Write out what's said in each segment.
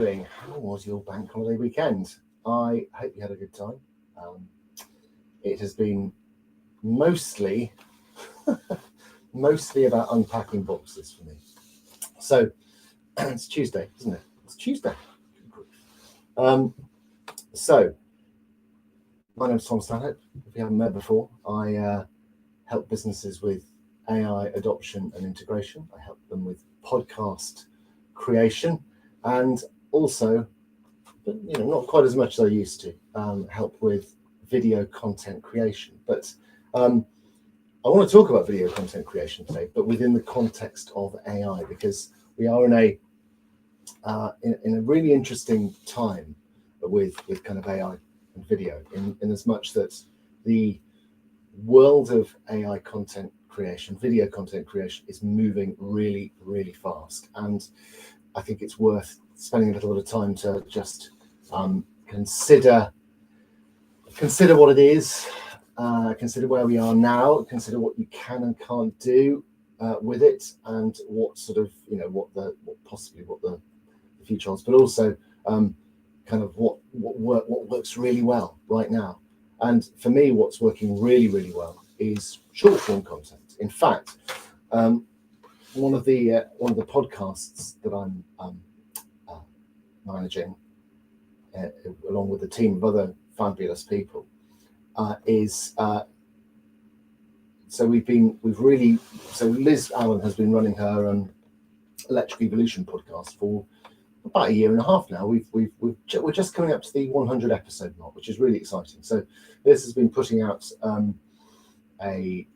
How was your bank holiday weekend? I hope you had a good time. It has been mostly about unpacking boxes for me. So it's Tuesday, isn't it? It's Tuesday. So my name's Tom Stanhope. If you haven't met before, I help businesses with AI adoption and integration. I help them with podcast creation, and also, but not quite as much as I used to, help with video content creation. But I want to talk about video content creation today, but within the context of AI, because we are in a really interesting time with kind of AI and video, in as much that the world of AI content creation, video content creation, is moving really, really fast. And I think it's worth spending a little bit of time to just consider what it is, consider where we are now, consider what you can and can't do with it, and what sort of, what the future holds, but also kind of what works really well right now. And for me, what's working really, really well is short form content. In fact, one of the podcasts that I'm managing, along with a team of other fabulous people, is so Liz Allen has been running her Electric Evolution podcast for about a year and a half now. We're just coming up to the 100 episode mark, which is really exciting. So Liz has been putting out a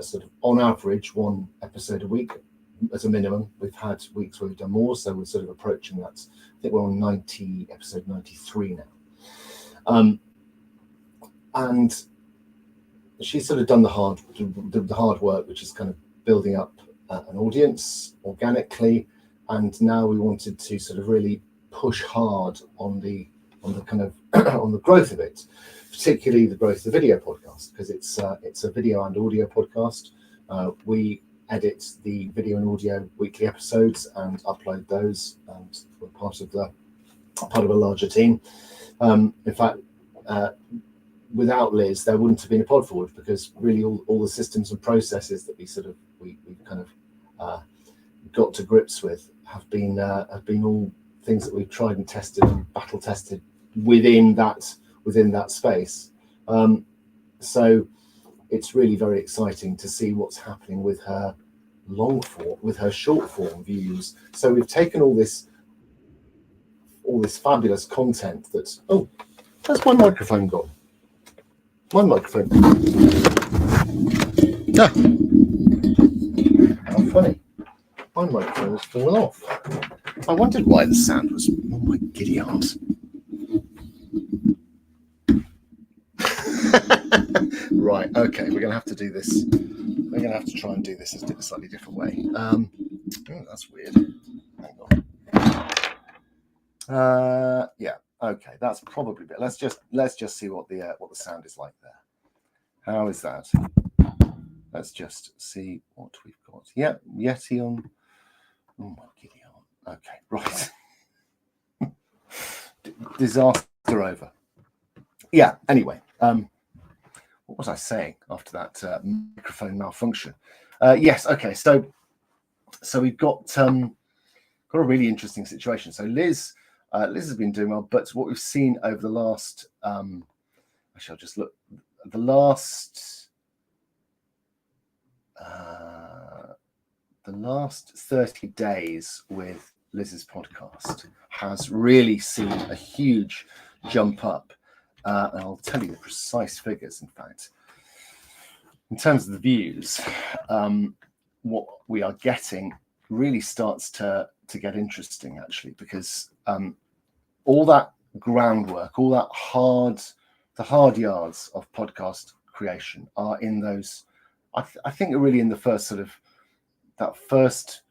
sort of, on average, one episode a week as a minimum. We've had weeks where we've done more, so we're sort of approaching that. I think we're on episode 93 now. And she's sort of done the hard work, which is kind of building up an audience organically. And now we wanted to sort of really push hard on the kind of on the growth of it, particularly the growth of the video podcast, because it's a video and audio podcast. We edit the video and audio weekly episodes and upload those, and we're part of a larger team. In fact, without Liz, there wouldn't have been a Pod Forward, because really all the systems and processes that we kind of got to grips with have been all things that we've tried and tested and battle tested within that space. So it's really very exciting to see what's happening with her short form views. So we've taken all this fabulous content that's, oh, where's my microphone gone? My microphone. Ah, how funny. My microphone has fallen off. I wondered why the sound was, oh my giddy arms. Right, okay, we're going to have to do this. We're going to have to try and do this a slightly different way. Oh, that's weird. Hang on. Yeah, okay, that's probably better. Let's just see what the sound is like there. How is that? Let's just see what we've got. Yeah, Yeti on. Oh my giddy arm. Okay, right. Disaster over. Yeah, anyway. What was I saying after that microphone malfunction? Yes, okay. So we've got a really interesting situation. So Liz has been doing well, but what we've seen over the last, actually, I'll just look. The last 30 days with Liz's podcast has really seen a huge jump up. And I'll tell you the precise figures, in fact. In terms of the views, what we are getting really starts to get interesting, actually, because all that groundwork, all that the hard yards of podcast creation are in those, I think are really in the first sort of, that first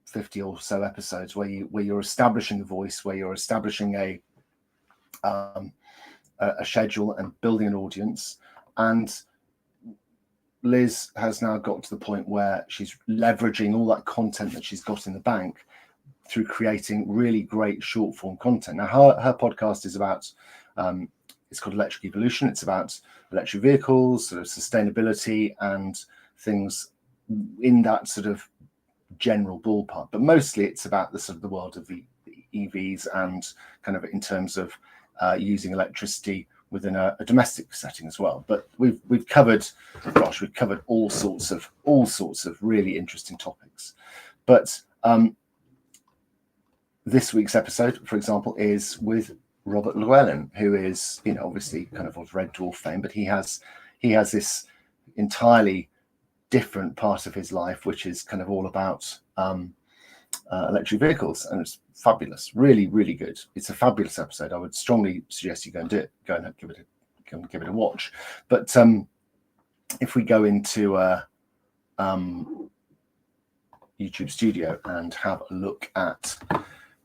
50 or so episodes where you're establishing the voice, where you're establishing a schedule and building an audience. And Liz has now got to the point where she's leveraging all that content that she's got in the bank through creating really great short form content. Now, her podcast is about, it's called Electric Evolution. It's about electric vehicles, sort of sustainability and things in that sort of general ballpark. But mostly it's about the sort of the world of the EVs and kind of in terms of using electricity within a domestic setting as well. But we've covered, gosh, we've covered all sorts of really interesting topics. But this week's episode, for example, is with Robert Llewellyn, who is, you know, obviously kind of Red Dwarf fame, but he has this entirely different part of his life, which is kind of all about electric vehicles, and it's fabulous, really, really good. It's a fabulous episode. I would strongly suggest you go and do it. Go and give it a watch. But if we go into YouTube Studio and have a look at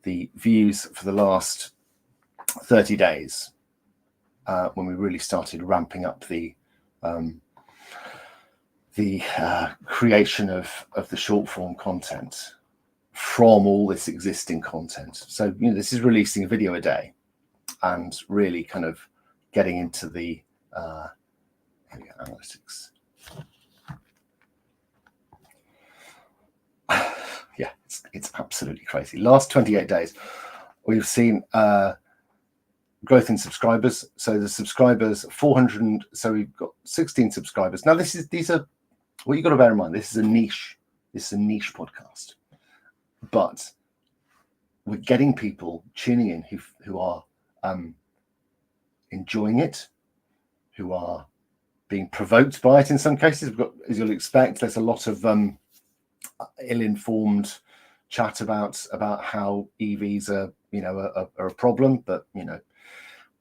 the views for the last 30 days, when we really started ramping up the creation of the short form content from all this existing content. So, you know, this is releasing a video a day and really kind of getting into the analytics. Yeah, it's absolutely crazy. Last 28 days, we've seen growth in subscribers. So the subscribers, 400. So we've got 16 subscribers. Now these are what you've got to bear in mind. This is a niche podcast, but we're getting people tuning in who are enjoying it, who are being provoked by it in some cases. We've got, as you'll expect, there's a lot of ill-informed chat about how EVs are, you know, are a problem. But, you know,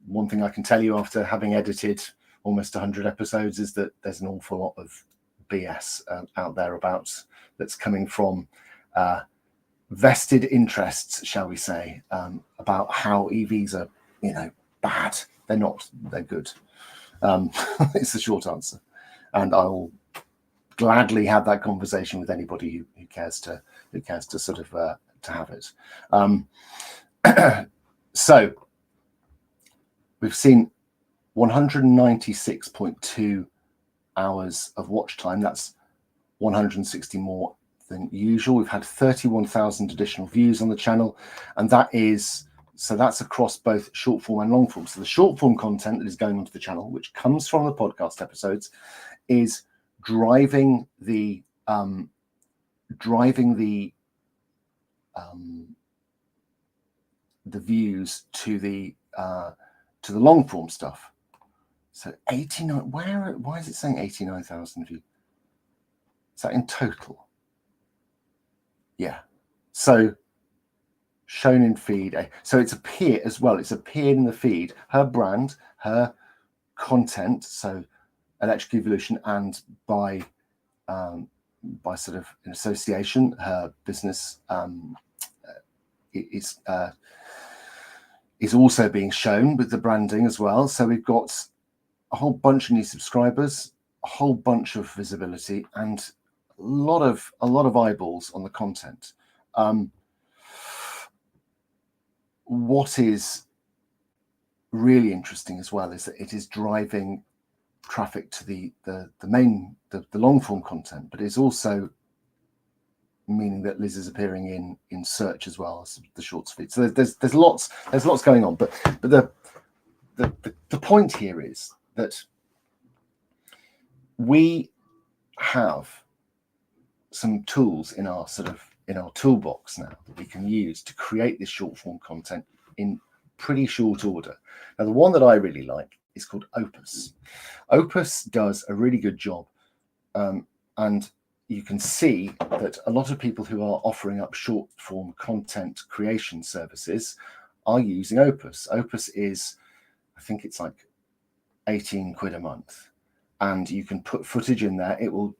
one thing I can tell you after having edited almost 100 episodes is that there's an awful lot of BS out there that's coming from vested interests, shall we say, about how EVs are, you know, bad. They're not. They're good. It's the short answer, and I'll gladly have that conversation with anybody who cares to sort of to have it. So we've seen 196.2 hours of watch time. That's 160 more than usual. We've had 31,000 additional views on the channel, and that's across both short form and long form. So the short form content that is going onto the channel, which comes from the podcast episodes, is driving the views to the long form stuff. So 89. Why is it saying 89,000 views? Is that in total? Yeah. So shown in feed. So it's appeared as well. It's appeared in the feed. Her brand, her content. So Electric Evolution, and by sort of an association, her business is also being shown with the branding as well. So we've got a whole bunch of new subscribers, a whole bunch of visibility, and a lot of eyeballs on the content. What is really interesting as well is that it is driving traffic to the long form content, but it's also meaning that Liz is appearing in search as well as the shorts feed. So there's lots going on, but the point here is that we have some tools in our toolbox now that we can use to create this short form content in pretty short order. Now, the one that I really like is called Opus. Opus does a really good job, and you can see that a lot of people who are offering up short form content creation services are using Opus. Opus is, I think it's like 18 quid a month, and you can put footage in there. You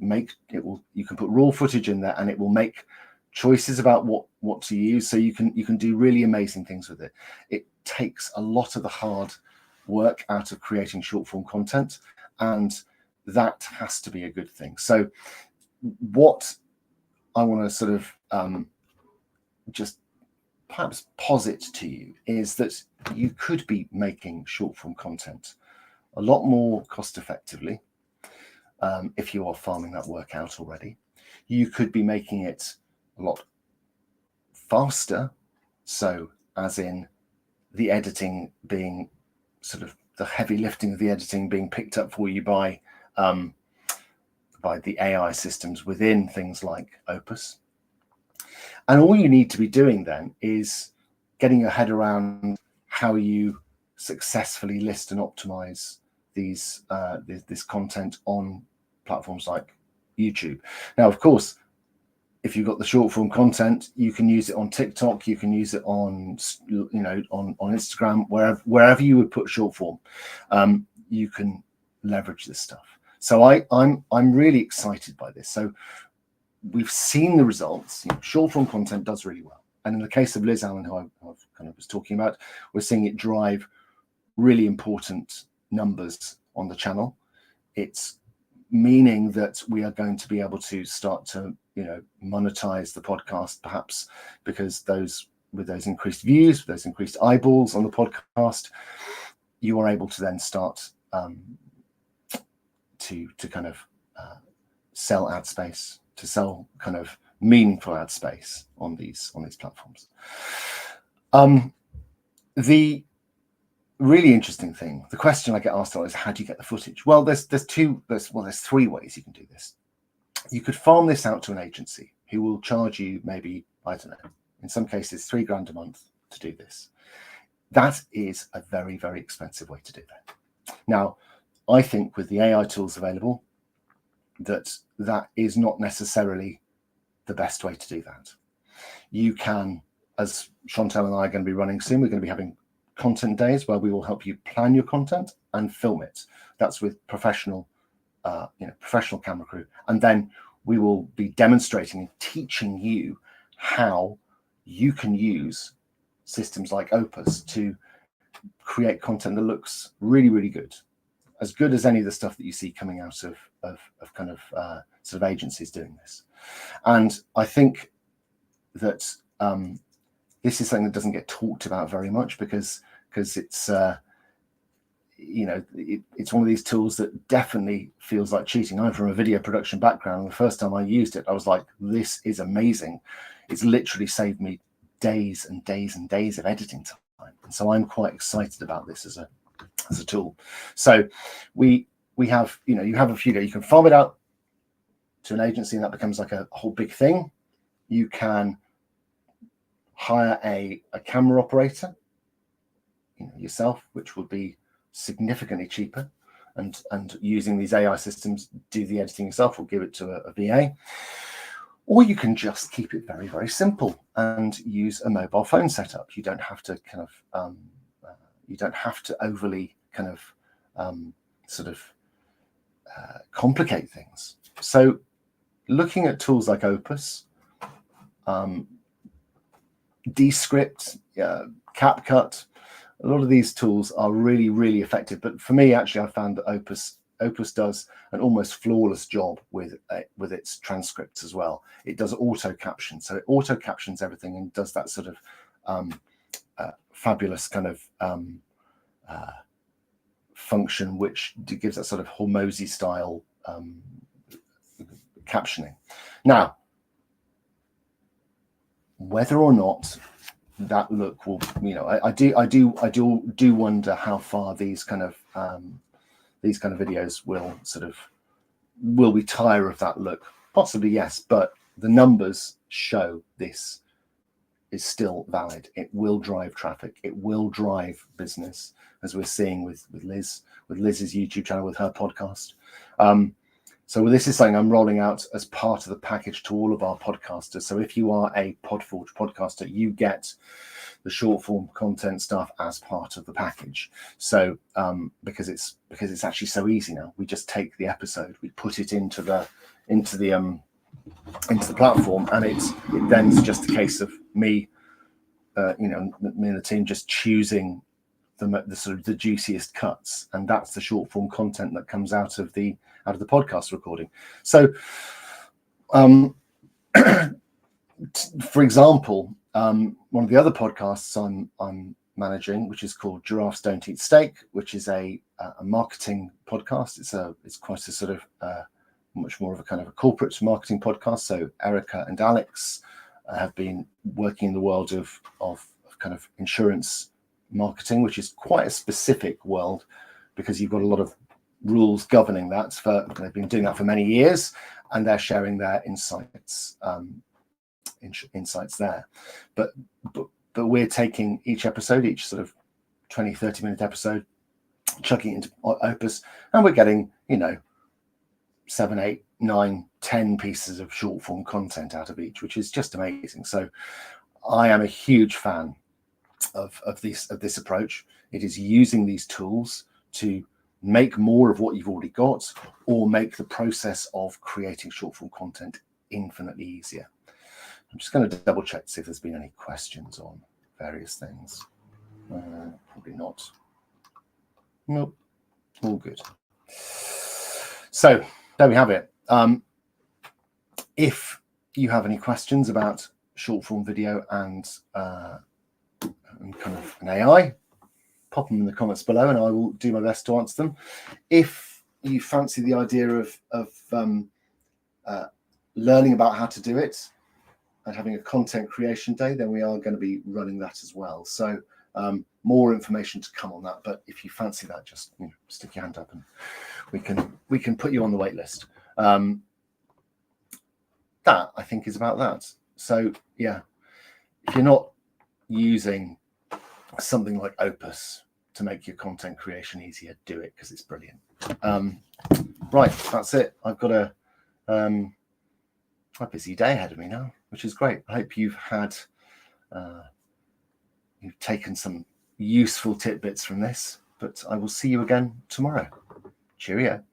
can put raw footage in there, and it will make choices about what to use. So you can do really amazing things with it. It takes a lot of the hard work out of creating short form content, and that has to be a good thing. So what I want to sort of just perhaps posit to you is that you could be making short form content a lot more cost effectively if you are farming that work out already. You could be making it a lot faster, so as in the editing being sort of the heavy lifting of the editing being picked up for you by the AI systems within things like Opus. And all you need to be doing then is getting your head around how you successfully list and optimize these this content on platforms like YouTube. Now, of course, if you've got the short form content, you can use it on TikTok, you can use it on, on Instagram, wherever you would put short form, you can leverage this stuff. So I'm really excited by this. So we've seen the results. Short form content does really well, and in the case of Liz Allen, who I kind of was talking about, we're seeing it drive really important numbers on the channel. It's meaning that we are going to be able to start to monetize the podcast, perhaps because with those increased views, with those increased eyeballs on the podcast, you are able to then start to kind of sell ad space, to sell kind of meaningful ad space on these platforms. The really interesting thing, the question I get asked a lot is, how do you get the footage? Well, there's three ways you can do this. You could farm this out to an agency who will charge you maybe, I don't know, in some cases $3,000 a month to do this. That is a very, very expensive way to do that. Now, I think with the AI tools available, that is not necessarily the best way to do that. You can, as Chantel and I are going to be running soon, we're going to be having content days where we will help you plan your content and film it. That's with professional camera crew, and then we will be demonstrating and teaching you how you can use systems like Opus to create content that looks really, really good, as good as any of the stuff that you see coming out of kind of sort of agencies doing this. And I think that this is something that doesn't get talked about very much because it's it's one of these tools that definitely feels like cheating. I'm from a video production background, and the first time I used it, I was like, this is amazing. It's literally saved me days and days and days of editing time. And so I'm quite excited about this as a tool. So we have, you have a few days. You can farm it out to an agency, and that becomes like a whole big thing. You can hire a camera operator, yourself, which would be significantly cheaper, and using these AI systems, do the editing yourself or give it to a VA. Or you can just keep it very, very simple and use a mobile phone setup. You don't have to kind of you don't have to overly kind of complicate things. So looking at tools like Opus, Descript, CapCut, a lot of these tools are really, really effective. But for me, actually, I found that Opus does an almost flawless job with its transcripts as well. It does auto caption, so it auto captions everything and does that sort of fabulous kind of function, which gives that sort of Hormozy style captioning. Now, whether or not that look will, I do wonder how far these kind of videos will we tire of that look? Possibly yes, but the numbers show this is still valid. It will drive traffic. It will drive business, as we're seeing with Liz's YouTube channel, with her podcast. So this is something I'm rolling out as part of the package to all of our podcasters. So if you are a Podforge podcaster, you get the short form content stuff as part of the package. So because it's actually so easy now, we just take the episode, we put it into the platform, and it then is just a case of me, me and the team just choosing the sort of the juiciest cuts, and that's the short form content that comes out of the podcast recording. So for example, one of the other podcasts I'm managing, which is called Giraffes Don't Eat Steak, which is a marketing podcast. It's quite a sort of much more of a kind of a corporate marketing podcast. So Erica and Alex have been working in the world of kind of insurance marketing, which is quite a specific world because you've got a lot of rules governing that. They've been doing that for many years, and they're sharing their insights there. But we're taking each episode, each sort of 20-30 minute episode, chucking it into Opus, and we're getting 7, 8, 9, 10 pieces of short form content out of each, which is just amazing. So I am a huge fan of this approach. It is using these tools to make more of what you've already got, or make the process of creating short form content infinitely easier. I'm just going to double check to see if there's been any questions on various things. Probably not. Nope. All good. So there we have it. If you have any questions about short form video and kind of an AI, pop them in the comments below and I will do my best to answer them. If you fancy the idea of learning about how to do it and having a content creation day, then we are going to be running that as well. So more information to come on that. But if you fancy that, just stick your hand up and we can put you on the wait list. That I think is about that. So yeah, if you're not using something like Opus to make your content creation easier, do it, because it's brilliant. Right, that's it. I've got a busy day ahead of me now, which is great. I hope you've taken some useful tidbits from this, but I will see you again tomorrow. Cheerio.